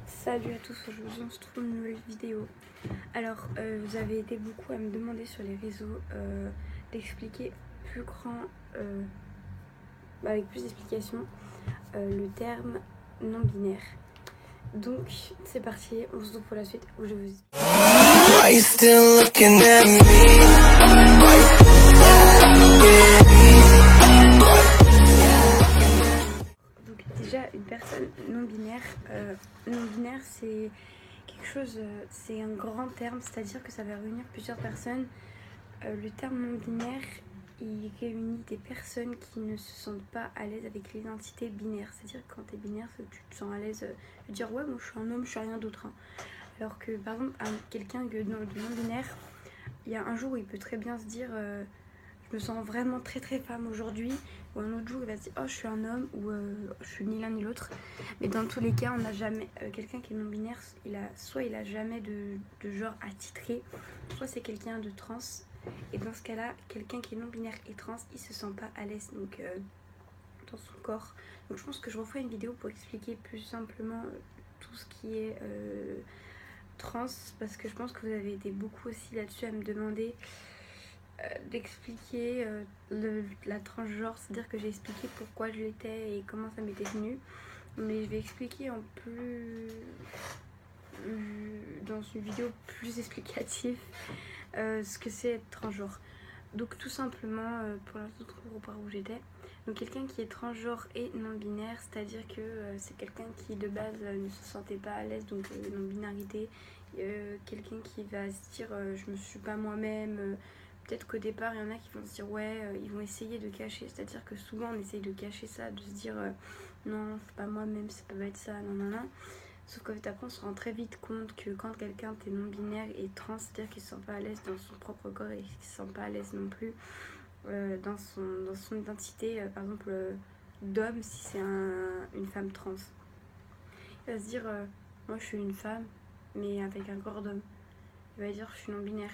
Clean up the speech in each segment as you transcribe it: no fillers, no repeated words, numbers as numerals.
Salut à tous, aujourd'hui on se trouve une nouvelle vidéo. Alors vous avez été beaucoup à me demander sur les réseaux d'expliquer plus grand, avec plus d'explications, le terme non binaire. Donc c'est parti, on se retrouve pour la suite où je vous explique. Donc déjà une personne non binaire, c'est quelque chose, c'est un grand terme, c'est-à-dire que ça va réunir plusieurs personnes. Le terme non binaire, il réunit des personnes qui ne se sentent pas à l'aise avec l'identité binaire. C'est-à-dire que quand tu es binaire, c'est que tu te sens à l'aise de dire ouais, moi je suis un homme, je suis rien d'autre. Alors que par exemple, quelqu'un de non binaire, il y a un jour où il peut très bien se dire je me sens vraiment très très femme aujourd'hui, ou un autre jour il va se dire oh je suis un homme, ou je suis ni l'un ni l'autre. Mais dans tous les cas, on n'a jamais quelqu'un qui est non binaire, soit il a jamais de genre attitré, soit c'est quelqu'un de trans. Et dans ce cas-là, quelqu'un qui est non binaire et trans, il se sent pas à l'aise donc dans son corps. Donc je pense que je referai une vidéo pour expliquer plus simplement tout ce qui est trans, parce que je pense que vous avez été beaucoup aussi là-dessus à me demander d'expliquer la transgenre, c'est-à-dire que j'ai expliqué pourquoi je l'étais et comment ça m'était venu. Mais je vais expliquer en plus dans une vidéo plus explicative ce que c'est être transgenre. Donc tout simplement, pour l'instant, par où j'étais. Donc quelqu'un qui est transgenre et non binaire, c'est-à-dire que c'est quelqu'un qui de base ne se sentait pas à l'aise, donc non binarité. Quelqu'un qui va se dire je me suis pas moi-même. Peut-être qu'au départ il y en a qui vont se dire ouais, ils vont essayer de cacher, c'est-à-dire que souvent on essaye de cacher ça, de se dire non, c'est pas moi-même, ça peut pas être ça, non, non, non. Sauf qu'en fait, après, on se rend très vite compte que quand quelqu'un est non-binaire et trans, c'est-à-dire qu'il ne se sent pas à l'aise dans son propre corps et qu'il ne se sent pas à l'aise non plus dans son identité, par exemple, d'homme, si c'est une femme trans. Il va se dire, moi je suis une femme, mais avec un corps d'homme. Il va dire, je suis non-binaire.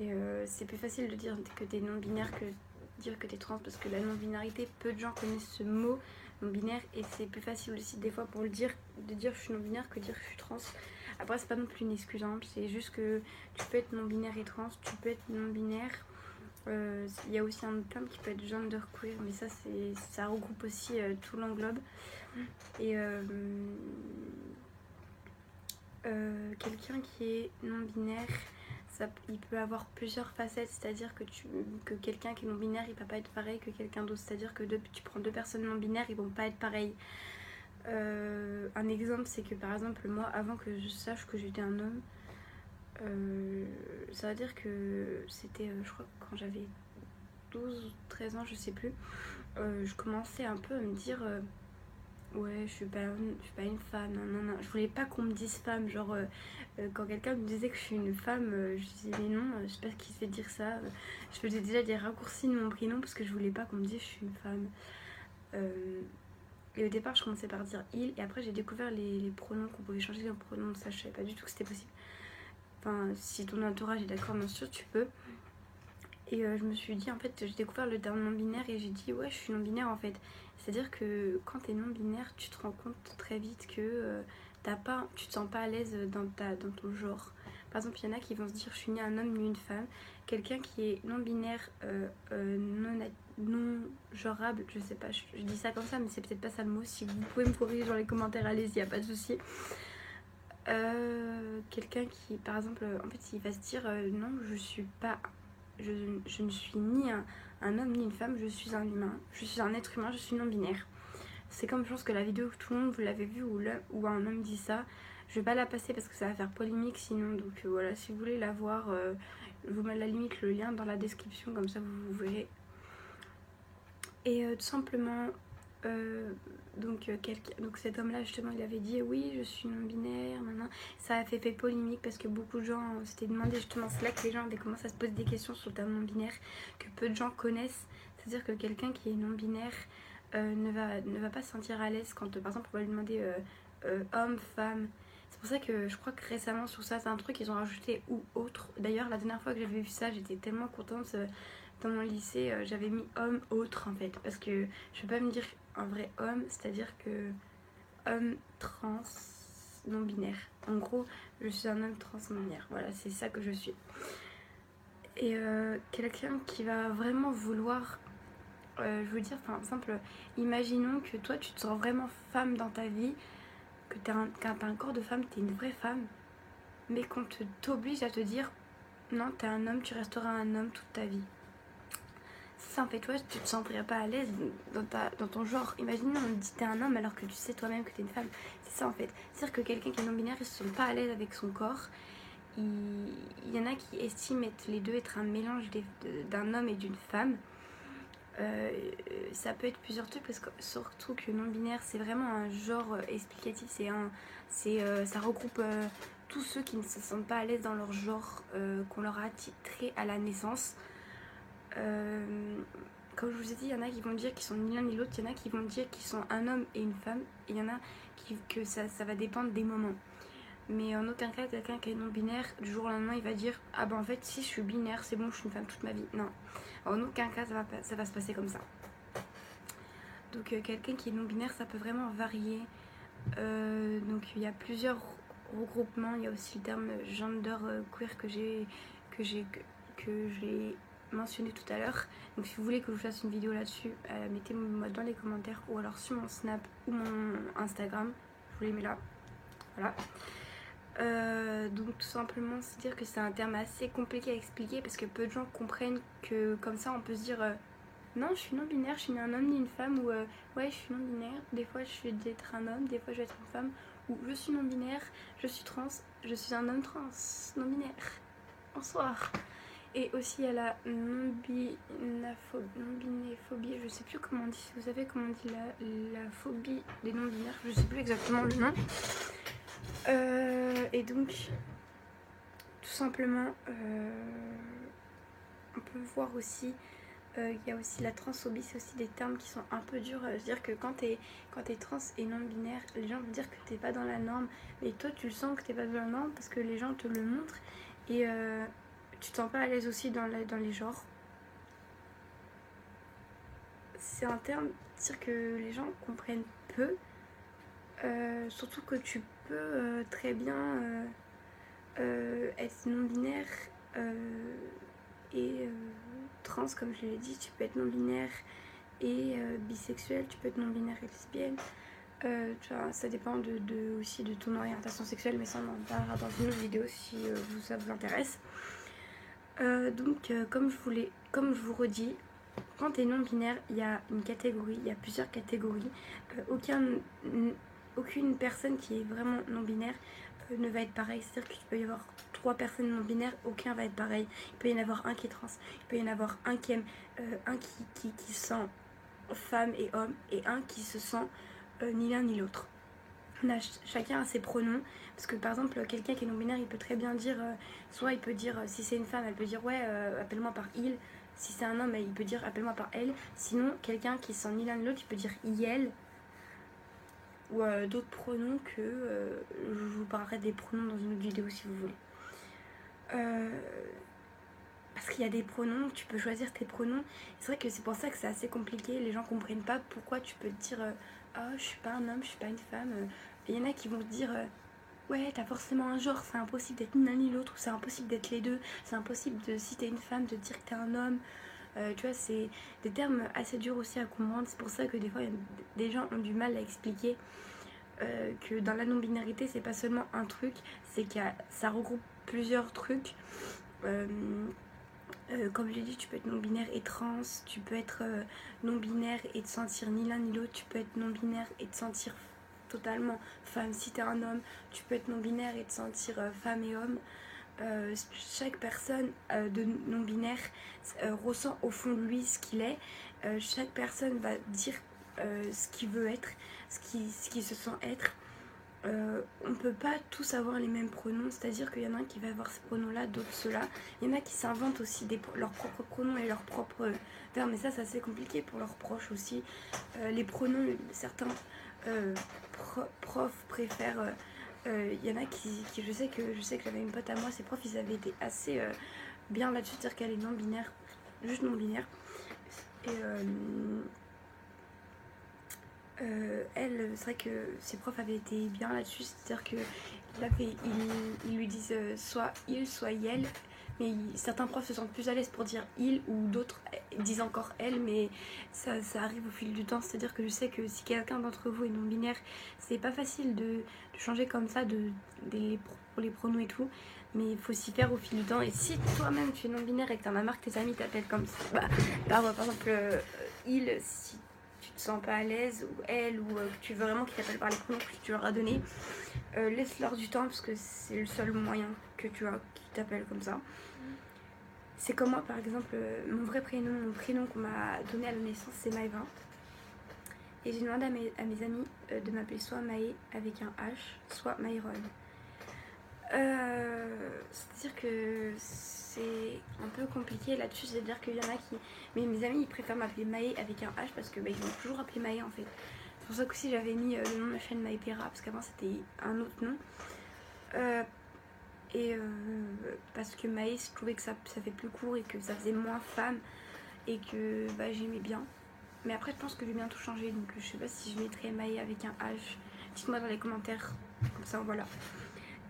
Et c'est plus facile de dire que tu es non-binaire que de dire que tu es trans, parce que la non-binarité, peu de gens connaissent ce mot non-binaire, et c'est plus facile aussi des fois pour le dire, de dire je suis non-binaire que de dire je suis trans. Après c'est pas non plus une excuse, hein. C'est juste que tu peux être non-binaire et trans, tu peux être non-binaire. Il y a aussi un autre terme qui peut être genderqueer, mais ça regroupe aussi tout l'englobe. Et quelqu'un qui est non-binaire, il peut avoir plusieurs facettes, c'est-à-dire que quelqu'un qui est non-binaire, il va pas être pareil que quelqu'un d'autre, c'est-à-dire que tu prends deux personnes non-binaires, ils vont pas être pareils. Un exemple, c'est que par exemple, moi, avant que je sache que j'étais un homme, ça veut dire que c'était, je crois, quand j'avais 12 ou 13 ans, je sais plus, je commençais un peu à me dire ouais, je suis pas une femme, non, non, non. Je voulais pas qu'on me dise femme, genre quand quelqu'un me disait que je suis une femme, je disais mais non, je sais pas qui se fait dire ça. Je faisais déjà des raccourcis de mon prénom parce que je voulais pas qu'on me dise je suis une femme. Et au départ, je commençais par dire il, et après j'ai découvert les pronoms, qu'on pouvait changer les pronoms, ça je savais pas du tout que c'était possible. Enfin, si ton entourage est d'accord, bien sûr, tu peux. Et je me suis dit, en fait, j'ai découvert le terme non-binaire et j'ai dit, ouais, je suis non-binaire en fait. C'est-à-dire que quand t'es non-binaire, tu te rends compte très vite que tu te sens pas à l'aise dans ton genre. Par exemple, il y en a qui vont se dire, je suis ni un homme ni une femme. Quelqu'un qui est non-binaire, non-genrable, je sais pas, je dis ça comme ça, mais c'est peut-être pas ça le mot. Si vous pouvez me corriger dans les commentaires, allez-y, y a pas de souci. Quelqu'un qui, par exemple, en fait, il va se dire, non, je suis pas... Je ne suis ni un homme ni une femme, je suis un humain, je suis un être humain, je suis non-binaire. C'est comme je pense que la vidéo que tout le monde vous l'avez vue où un homme dit ça. Je vais pas la passer parce que ça va faire polémique sinon, donc voilà, si vous voulez la voir, je vous mets à la limite le lien dans la description, comme ça vous verrez. Et tout simplement, donc cet homme là justement il avait dit oui je suis non binaire, maintenant ça a fait polémique parce que beaucoup de gens s'étaient demandé, justement c'est là que les gens avaient commencé à se poser des questions sur le terme non binaire que peu de gens connaissent, c'est à dire que quelqu'un qui est non binaire ne va pas se sentir à l'aise quand par exemple on va lui demander homme, femme. C'est pour ça que je crois que récemment sur ça c'est un truc qu'ils ont rajouté ou autre. D'ailleurs la dernière fois que j'avais vu ça j'étais tellement contente. Dans mon lycée, j'avais mis homme autre en fait, parce que je peux pas me dire un vrai homme, c'est-à-dire que homme trans, non-binaire. En gros, je suis un homme trans non-binaire. Voilà, c'est ça que je suis. Et quelqu'un qui va vraiment vouloir, je veux dire, enfin simple, imaginons que toi tu te sens vraiment femme dans ta vie, que t'as un corps de femme, t'es une vraie femme, mais qu'on t'oblige à te dire non, t'es un homme, tu resteras un homme toute ta vie. Ça en fait, toi tu te sentirais pas à l'aise dans ton genre. Imaginons on te dit t'es un homme alors que tu sais toi-même que t'es une femme. C'est ça en fait. C'est-à-dire que quelqu'un qui est non-binaire, il se sent pas à l'aise avec son corps. Il y en a qui estiment les deux être un mélange d'un homme et d'une femme. Ça peut être plusieurs trucs parce que surtout que non-binaire c'est vraiment un genre explicatif. Ça regroupe tous ceux qui ne se sentent pas à l'aise dans leur genre qu'on leur a attitré à la naissance. Comme je vous ai dit, il y en a qui vont dire qu'ils sont ni l'un ni l'autre, il y en a qui vont dire qu'ils sont un homme et une femme, et il y en a que ça va dépendre des moments. Mais en aucun cas, quelqu'un qui est non-binaire, du jour au lendemain, il va dire ah ben en fait, si je suis binaire, c'est bon, je suis une femme toute ma vie. Non, en aucun cas, ça va se passer comme ça. Donc, quelqu'un qui est non-binaire, ça peut vraiment varier. Donc, il y a plusieurs regroupements. Il y a aussi le terme gender queer que j'ai mentionné tout à l'heure. Donc, si vous voulez que je vous fasse une vidéo là-dessus, mettez-moi dans les commentaires ou alors sur mon Snap ou mon Instagram. Je vous les mets là. Voilà. Donc tout simplement c'est dire que c'est un terme assez compliqué à expliquer parce que peu de gens comprennent que comme ça on peut se dire non je suis non binaire, je suis ni un homme ni une femme, ou ouais je suis non binaire, des fois je vais être un homme, des fois je vais être une femme, ou je suis non binaire, je suis trans, je suis un homme trans, non binaire. Bonsoir. Et aussi il y a la non-binéphobie, je sais plus comment on dit, si vous savez comment on dit la phobie des non binaires, je sais plus exactement le nom. Et donc, tout simplement, on peut voir aussi, il y a aussi la transphobie, c'est aussi des termes qui sont un peu durs. C'est-à-dire que quand t'es trans et non-binaire, les gens vont dire que t'es pas dans la norme, mais toi tu le sens que t'es pas dans la norme parce que les gens te le montrent et tu te sens pas à l'aise aussi dans les genres. C'est un terme, c'est-à-dire que les gens comprennent peu, surtout que tu peux très bien être non-binaire et trans, comme je l'ai dit. Tu peux être non-binaire et bisexuel, tu peux être non-binaire et lesbienne. Tu vois, ça dépend aussi de ton orientation sexuelle, mais ça on en parlera dans une autre vidéo si ça vous intéresse. Donc comme je vous redis, quand tu es non-binaire, il y a une catégorie, il y a plusieurs catégories. Aucune personne qui est vraiment non-binaire ne va être pareil. C'est-à-dire qu'il peut y avoir 3 personnes non-binaires, aucun va être pareil. Il peut y en avoir un qui est trans, il peut y en avoir un qui aime, un qui se sent femme et homme, et un qui se sent ni l'un ni l'autre. Chacun a ses pronoms, parce que par exemple quelqu'un qui est non-binaire il peut très bien dire soit il peut dire si c'est une femme elle peut dire ouais appelle-moi par il, si c'est un homme il peut dire appelle-moi par elle, sinon quelqu'un qui sent ni l'un ni l'autre il peut dire il ou d'autres pronoms que je vous parlerai des pronoms dans une autre vidéo si vous voulez. Parce qu'il y a des pronoms, tu peux choisir tes pronoms. C'est vrai que c'est pour ça que c'est assez compliqué, les gens comprennent pas pourquoi tu peux te dire ah je suis pas un homme, je suis pas une femme. Et il y en a qui vont te dire ouais t'as forcément un genre, c'est impossible d'être ni l'un ni l'autre, ou c'est impossible d'être les deux, c'est impossible si t'es une femme de dire que t'es un homme. Tu vois, c'est des termes assez durs aussi à comprendre. C'est pour ça que des fois des gens ont du mal à expliquer que dans la non-binarité c'est pas seulement un truc, c'est que ça regroupe plusieurs trucs. Comme je l'ai dit, tu peux être non-binaire et trans, tu peux être non-binaire et te sentir ni l'un ni l'autre, tu peux être non-binaire et te sentir totalement femme si t'es un homme, tu peux être non-binaire et te sentir femme et homme. Chaque personne de non-binaire ressent au fond de lui ce qu'il est. Chaque personne va dire ce qu'il veut être, ce qu'il se sent être. On ne peut pas tous avoir les mêmes pronoms, c'est-à-dire qu'il y en a un qui va avoir ces pronoms-là, d'autres ceux-là. Il y en a qui s'inventent aussi leurs propres pronoms et leurs propres termes, mais ça c'est assez compliqué pour leurs proches aussi. Les pronoms, certains profs préfèrent. Il y en a qui je sais que j'avais une pote à moi, ses profs ils avaient été assez bien là-dessus, c'est-à-dire qu'elle est non-binaire, juste non-binaire. Et Elle, c'est vrai que ses profs avaient été bien là-dessus, c'est-à-dire que ils lui disent soit il, soit elle, mais certains profs se sentent plus à l'aise pour dire il, ou d'autres disent encore elle, mais ça arrive au fil du temps. C'est-à-dire que je sais que si quelqu'un d'entre vous est non-binaire, c'est pas facile de changer comme ça pour les pronoms et tout, mais il faut s'y faire au fil du temps. Et si toi-même tu es non-binaire et que t'en as marre que tes amis t'appellent comme ça, par exemple il, si tu te sens pas à l'aise, ou elle, ou que tu veux vraiment qu'ils t'appellent par les pronoms que tu leur as donné, laisse-leur du temps parce que c'est le seul moyen que tu as qu'ils t'appellent comme ça. C'est comme moi par exemple, mon vrai prénom, mon prénom qu'on m'a donné à la naissance, c'est Maëva. Et j'ai demandé à mes amis de m'appeler soit Maë avec un H, soit Myron. C'est-à-dire que c'est un peu compliqué là-dessus, c'est-à-dire qu'il y en a qui... Mais mes amis ils préfèrent m'appeler Maë avec un H parce que ils vont toujours appeler Maë en fait. C'est pour ça qu'aussi j'avais mis le nom de ma chaîne Maëpera parce qu'avant c'était un autre nom. Parce que Maë, je trouvais que ça fait plus court et que ça faisait moins femme et que j'aimais bien. Mais après je pense que je vais bientôt changer, donc je sais pas si je mettrai Maë avec un H. Dites-moi dans les commentaires, comme ça voilà.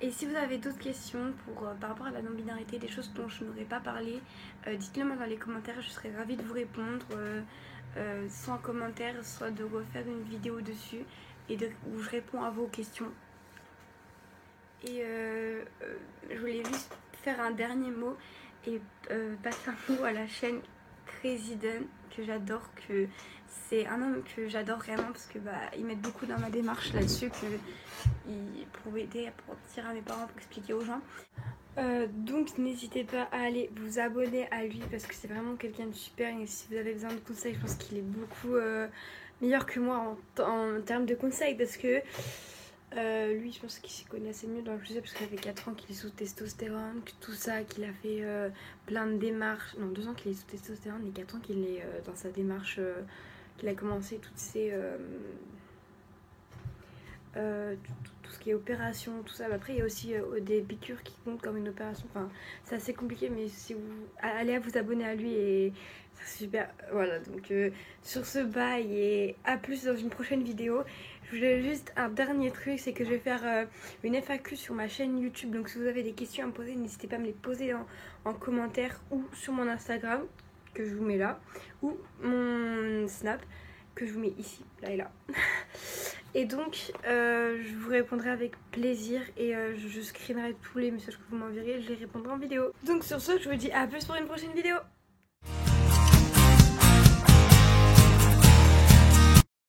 Et si vous avez d'autres questions par rapport à la non-binarité, des choses dont je n'aurais pas parlé, dites-le moi dans les commentaires, je serais ravie de vous répondre, soit en commentaire, soit de refaire une vidéo dessus où je réponds à vos questions. Et je voulais juste faire un dernier mot et passer un mot à la chaîne Crazy Dan, que j'adore, que c'est un homme que j'adore vraiment parce que il m'aide beaucoup dans ma démarche là-dessus, pour aider, pour dire à mes parents, pour expliquer aux gens. Donc n'hésitez pas à aller vous abonner à lui parce que c'est vraiment quelqu'un de super, et si vous avez besoin de conseils, je pense qu'il est beaucoup meilleur que moi en termes de conseils, parce que lui je pense qu'il s'y connaît assez mieux dans le sujet parce qu'il fait 4 ans qu'il est sous testostérone, tout ça, qu'il a fait plein de démarches, non 2 ans qu'il est sous testostérone et 4 ans qu'il est dans sa démarche, qu'il a commencé toutes ces... tout ce qui est opération, tout ça. Après il y a aussi des piqûres qui comptent comme une opération, enfin c'est assez compliqué, mais si vous allez à vous abonner à lui, et c'est super. Voilà, donc sur ce bye et à plus dans une prochaine vidéo. Je voulais juste un dernier truc, c'est que je vais faire une FAQ sur ma chaîne YouTube, donc si vous avez des questions à me poser, n'hésitez pas à me les poser en commentaire, ou sur mon Instagram que je vous mets là, ou mon Snap que je vous mets ici, là et là. Et donc je vous répondrai avec plaisir, et je screenerai tous les messages que vous m'enverrez, je les répondrai en vidéo. Donc sur ce, je vous dis à plus pour une prochaine vidéo.